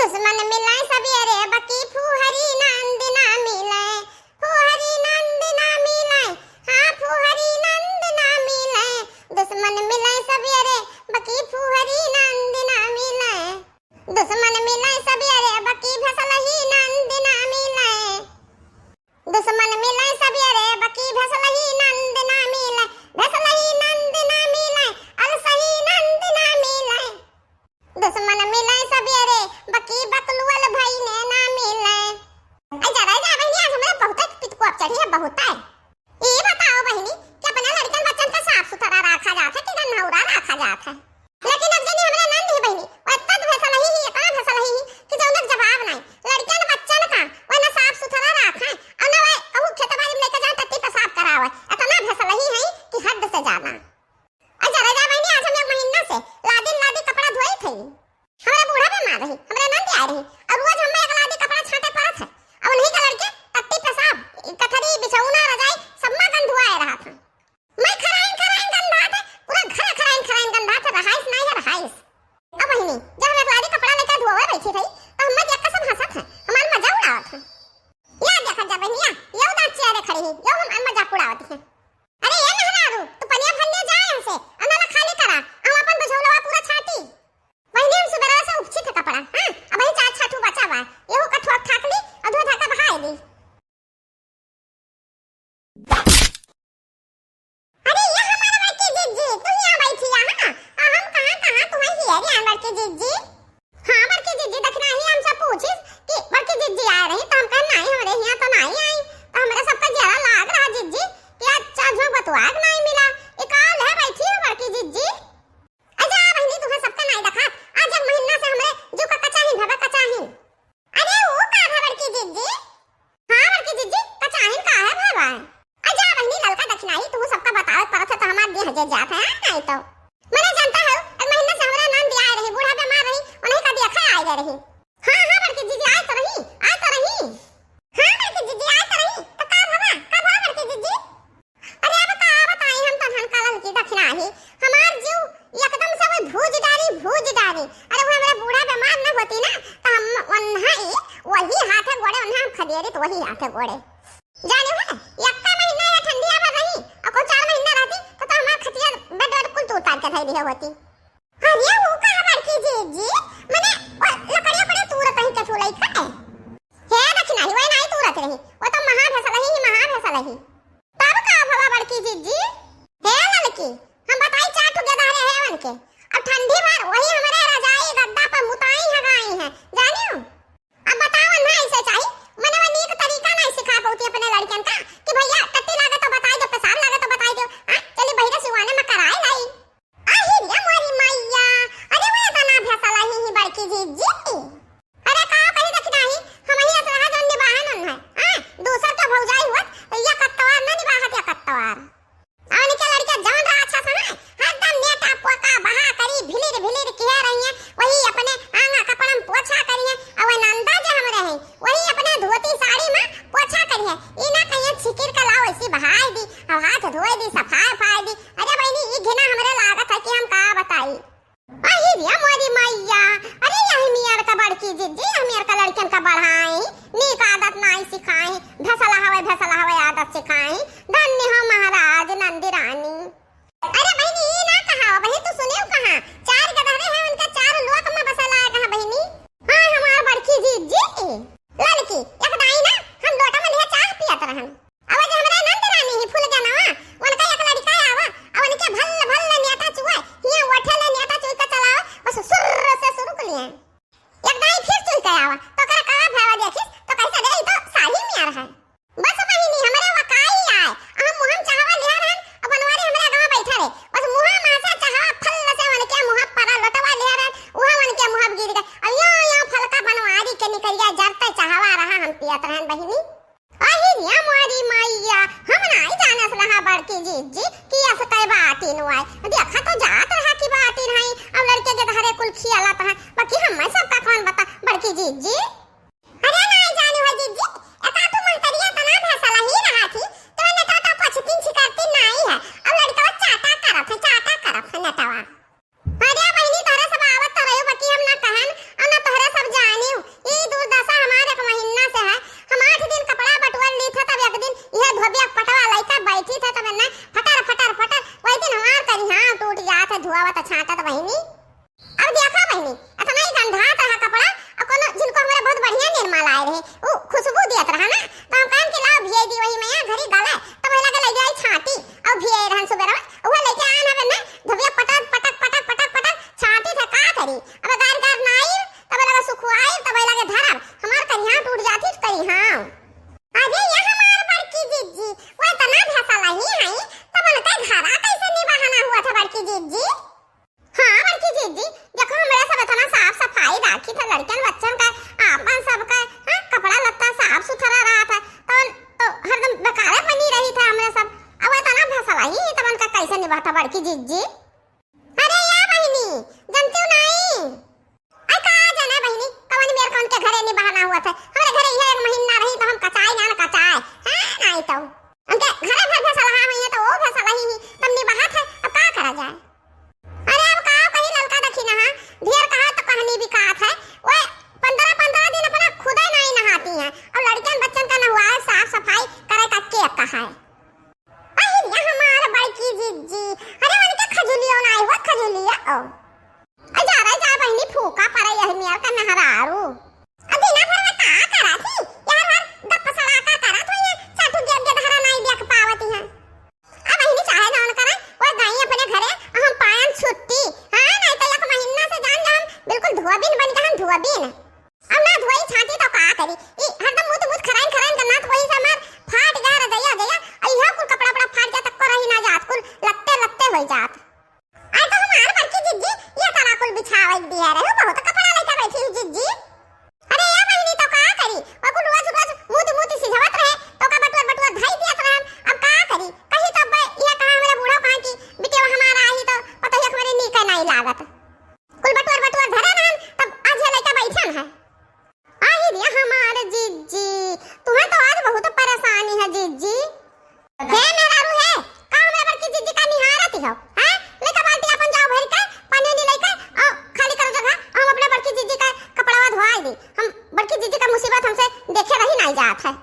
दुश्मन मिलाए सवेरे बकी फुहरी नंद ना मिलाए, फुहरी नंद ना मिलाए, हाँ फुहरी नंद ना मिलाए, दुश्मन मिलाए सवेरे बकी फुहरी नंद ना मिलाए, दुश्मन मिलाए सवेरे बकी भसलही नंद ना मिलाए, दुश्मन मिलाए सवेरे बकी भसलही नंद ना मिलाए, भसलही नंद ना मिलाए, अलसही नंद ना मिलाए, दुश्मन मिलाए सवेरे बकी बकलुअल भाई ने ना मिलाए। जा बहनी आज हमें बहुत पितको अब चढ़ी है बहुत है। ये बताओ बहनी कि अपने लड़कन बच्चन का साफ सुथरा रखा जाता है कि गंदौरा रखा जाता है, लेकिन अब जनी हमरा नंद ही बहनी और तद भसल ही इतना भसल ही कि जौनक जवाब नहीं लड़कन बच्चन का वो ना साफ सुथरा रखा है और ना वो कहू खेतबाड़ी में लेकर जाए तत्ती पेशाब करावे इतना भसल ही है कि हद से ज्यादा। जा बहनी आज हम एक महीना से लादी कपड़ा धोई थी, हमरा बूढ़ा बीमार रही, हमरा नंद आ रही और रोज हम एक लादी कपड़ा छांटे पड़त है और उन्हीं का लड़के तत्ती पेशाब कथरी बिछौना रजाई सब में गंध हुआ रहा था। मैं खराइन गंधा था पूरा घर खराइन गंधा था, रहाइस नहीं है रहाइस। अब बहनी जब हम एक लादी कपड़ा लेकर धोवे बैठी थी तो हम एक कसम हंसत है हमार मजा उड़ावत है। या देखा जा बहनिया यो दांत चेहरे खड़ी है यो हम मजाक उड़ावत है। अरे ये नहरारू तू पनिया भरने जा यहां से अंदर खाली करा हम अपन बिछौलवा पूरा छाटी। बहनी हम सुबह से उपची थे कपड़ा हां अब ही चार छाटू बचा बा येहू का ठोक ठाक ली और धो धाका बहाई दी। अरे ये हमारा बड़की जीजी तू यहां बैठी है हां और हम कहां तू वहीं है रे बड़की जीजी। हां बड़की जीजी देखना ही हमसे पूछी कि बड़की जीजी आ रही तो हम कह नहीं हमरे यहां तो नहीं आई तो हमरा सबका जरा लाग रहा जीजी कि अच्छा जो बतवाग नहीं मिला एक काल है बैठी है बड़की जीजी। अजा बहनी तुम्हें सबका नहीं देखा आज एक महीना से हमरे जो का कचाही भबा कचाही। अरे वो का है बड़की जीजी। हां बड़की जीजी कचाही का है भबा। अजा बहनी ललका दक्षिणाई तू सबका बताओ परत है तो हमार देह जे जात है नहीं तो मैंने जानता है एक महीना से हमरा नंद आ रही बूढ़ा बीमार रही उन्हीं का देखा आ जा रही। हां बड़की जीजी आ तो रही हां बड़की जीजी आ तो रही तो का भबा बड़की जीजी। अरे अब का बताई हम तो धन काल की दक्षिणाही हमार जीव एकदम से वो भूजदारी अरे वो हमारा बूढ़ा बीमार न होती ना तो हम वन्हाई वही हाथे गोड़े वन्हा हम खदेरी तो वही हाथे गोड़े जाने हो यक्का महीना या ठंडिया में रही और को 4 महीना रहती तो हमार खतिया बेड कुल तो उतार के धई दिया होती। अरे वो का बड़की जीजी माने लकड़िया पड़े तूरत ही के फूलाई खाए है दक्षिणाही वही नहीं तूरत रही वो तो महा भसल ही तब का भवा बड़की जीजी है लड़की हम बताई चार ठुके दारे है वन के अब ठंडी बार वही हमारे रजाई गद्दा पर मुताई हगाई है जानियो। अब बताओ ना ऐसे चाहिए मने वो नीक तरीका नहीं सिखा पाती अपने लड़कन का कि भैया टट्टी लागे तो बताई दो पेशाब लागे तो बताई दो चली बहिरा सिवाने में कराई लाई आही रे मोरी मैया। अरे वो तना भसला ही बड़की जीजी अरे का कही दक्षिणाही हम ही असरा जन निभाहन है दूसरा तो भौजाई हुआ या कत्तवार न निभाहत या कत्तवार आने के लड़के जवन रहा अच्छा सा ना हरदम नेटा पोका बहा करी भिलिर किया रही है वही अपने आंगा कपड़ा में पोछा करी है और नंदा जो हम रहे वही अपने धोती साड़ी में पोछा करी है ई ना कहीं छिकिर का लाओ ऐसी बहाई दी और हाथ धोए दी सफाई दी। अरे बहनी ई घिना हमरे लागत है कि हम का बताई आही रे मोरी मैया। अरे यही मियार का बड़की जीजी हम यार का लड़कन का बढ़ाई नीक आदत नहीं सिखाई भसला हवे आदत सिखाई धन्य हो महाराज नंदी रानी। अरे बहनी ई ना कहा बहनी तू सुनियो कहां 4 गधरे हैं उनका 4 लोक में बसला है कहां बहनी। हां हमार बड़की जीजी लड़की एक दाई ना हम लोटा में ले चाह पियत रहन अब हमरा नंद रानी ही फूल जानवा उनका एक लड़का आवा और उनके भल नेता चुआ हिया उठले नेता चुई का चलावा बस सुर से शुरू कर लिया एक दाई फिर चुई के आवा तो करा का भावा देखिस तो कैसा दे तो साही में आ रहा है बस बहनी हमरे वकाई आए हम मुहम चाहवा ले रहन अब बनवारी हमरे गांव बैठा रे बस मुहा मासा चाहवा फल से उनके मुह पर लटवा ले रहन वहां उनके मुह गिर गए अब यो फलका बनवारी के निकल गया जरते चाहवा रहा हम पियत रहन बहनी। आही रे मोरी मैया हम नहीं जानस रहा बड़की जीजी कि असतै बाटी नुआई देखा तो जात रहा कि बाटी नहीं अब लड़के के घरे कुल खियाला था बाकी हम सब का कौन बता बड़की जीजी। अरे नहीं जानी हो जीजी एका तो मंतरिया तना भसला ही रहा थी तो ने तो पछतीन छिकरती नहीं है अब लड़का चाटा करत है नटावा। अरे बहनी तोरे सब आवत तो रहो बाकी हम ना कहन और ना तोरे सब जानियो लड़कन बच्चन का आपन सबका कपड़ा लत्ता साफ सुथरा रहा था तो हरदम बेकारे बनी रही था हमरे सब। अब इतना फैसला ही तमन का कैसे निभाता बड़की जीजी। अरे या बहिनी जानती हो नहीं आई का जाना बहिनी कवन मेरे कौन के घरे नहीं बहाना हुआ था हमारे घरे यह एक महीना रही तो हम कचाई ना कचाए हां नहीं तो उनके घरे भर फैसला हुई है तो वो फैसला ही तुम नहीं बहा था अब का करा जाए। अरे अब का कहीं ललका देखी ना ढेर कहा तो कहानी भी कहा था वो 15 दिन अपना खुद ही नहीं नहाती हैं और लड़कियां बच्चन का नहवा साफ सफाई करे का के कहा है। अरे ये हमारा बड़की जीजी अरे उनके खजुलियो ना हुआ खजुलिया ओ जा बहनी फूका पड़े यह मियार का नहरारू अभी ना भर में का करा थी यार यार दप सड़ा का करा तो ये चाटू गेट गेट हरा नहीं देख पावती है। अब बहनी चाहे ना करे वो गई अपने घरे हम पायन छुट्टी हां नहीं तो एक महीना से जान जा हम बिल्कुल धोबिन बन गए हम धोबिन अब ना धोई छाती तो का करी ई हरदम मुत खराइन करना तो वही से मार फाट जा रहा गया अइहा कुल कपड़ा कपड़ा फाट जा तक को रही ना जात कुल लत्ते हो जात। आई तो हमार बड़की जिज्जी ये तना कुल बिछावे दिया रहे बहुत कपड़ा लेके बैठी हूं जिज्जी। अरे या बहनी तो का करी और कुल रोज मुत सिझावत रहे तो का बटुआ धाई दिया रहे अब का करी कहीं तो ये कहा हमारे बूढ़ा कहा कि बेटे हमारा आई तो पता है हमारे नी का नहीं लागत कुल बटुआ धरे ना तब आज लेके बैठन है। आई रे हमारे जिज्जी तुम्हें तो आज बहुत परेशानी है जिज्जी हे मेरा रू है का हमरा बड़की जिज्जी का निहारती हो हैं लेके बाल्टी अपन जाओ भर के पानी नहीं लेके और खाली करो जगह हम अपने बड़की जिज्जी का कपड़ा धोआ दी हम बड़की जिज्जी का मुसीबत हमसे देखे रही नहीं जात है।